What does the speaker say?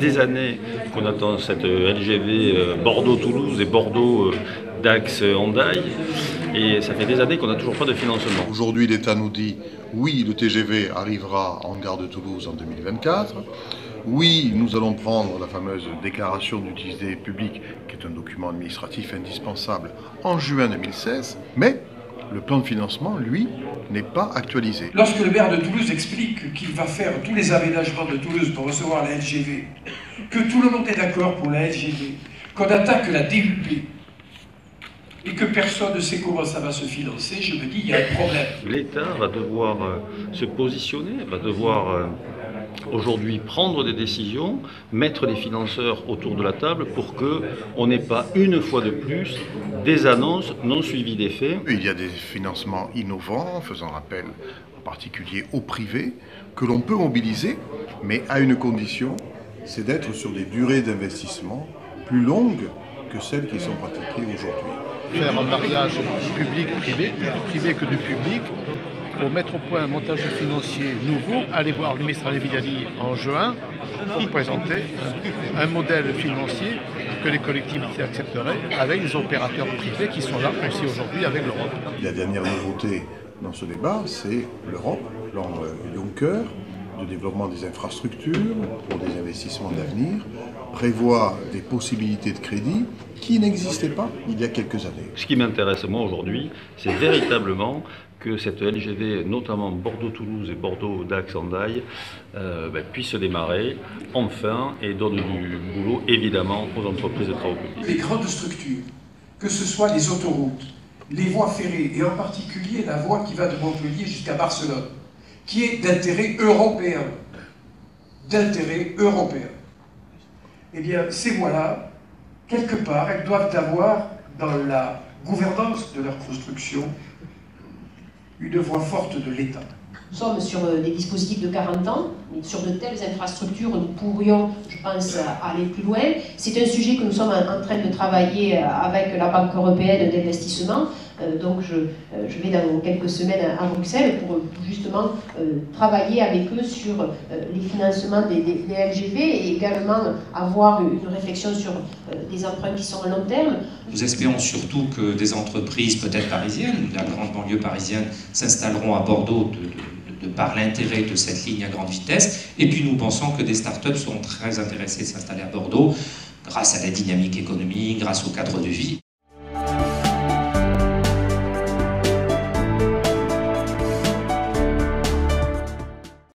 des années qu'on attend cette LGV Bordeaux-Toulouse et Bordeaux-Dax-Hendaye. Et ça fait des années qu'on n'a toujours pas de financement. Aujourd'hui, l'État nous dit oui, le TGV arrivera en gare de Toulouse en 2024. Oui, nous allons prendre la fameuse déclaration d'utilité publique, qui est un document administratif indispensable, en juin 2016. Mais le plan de financement, lui, n'est pas actualisé. Lorsque le maire de Toulouse explique qu'il va faire tous les aménagements de Toulouse pour recevoir la LGV, que tout le monde est d'accord pour la LGV, qu'on attaque la DUP, et que personne ne sait comment ça va se financer, je me dis, il y a un problème. L'État va devoir se positionner, va devoir aujourd'hui prendre des décisions, mettre les financeurs autour de la table pour qu'on n'ait pas une fois de plus des annonces non suivies des faits. Il y a des financements innovants, faisant appel en particulier au privé, que l'on peut mobiliser, mais à une condition, c'est d'être sur des durées d'investissement plus longues que celles qui sont pratiquées aujourd'hui. Faire un mariage public-privé, plus du privé que du public, pour mettre au point un montage financier nouveau, aller voir le ministre Lévy en juin pour présenter un modèle financier que les collectivités accepteraient avec les opérateurs privés qui sont là aussi aujourd'hui avec l'Europe. La dernière nouveauté dans ce débat, c'est l'Europe, le plan Juncker, de développement des infrastructures pour des investissements d'avenir, prévoit des possibilités de crédit qui n'existaient pas il y a quelques années. Ce qui m'intéresse moi aujourd'hui, c'est véritablement que cette LGV, notamment Bordeaux-Toulouse et Bordeaux-Dax-Hendaye, puisse démarrer enfin et donne du boulot évidemment aux entreprises de travaux publics. Les grandes structures, que ce soit les autoroutes, les voies ferrées et en particulier la voie qui va de Montpellier jusqu'à Barcelone, qui est d'intérêt européen. Eh bien, ces voies-là, quelque part, elles doivent avoir dans la gouvernance de leur construction une voix forte de l'État. Nous sommes sur des dispositifs de 40 ans, mais sur de telles infrastructures, nous pourrions, je pense, aller plus loin. C'est un sujet que nous sommes en train de travailler avec la Banque européenne d'investissement. Donc je vais dans quelques semaines à Bruxelles pour justement travailler avec eux sur les financements des LGV et également avoir une réflexion sur des emprunts qui sont à long terme. Nous espérons surtout que des entreprises, peut-être parisiennes, la grande banlieue parisienne, s'installeront à Bordeaux de par l'intérêt de cette ligne à grande vitesse. Et puis nous pensons que des startups seront très intéressées de s'installer à Bordeaux grâce à la dynamique économique, grâce au cadre de vie.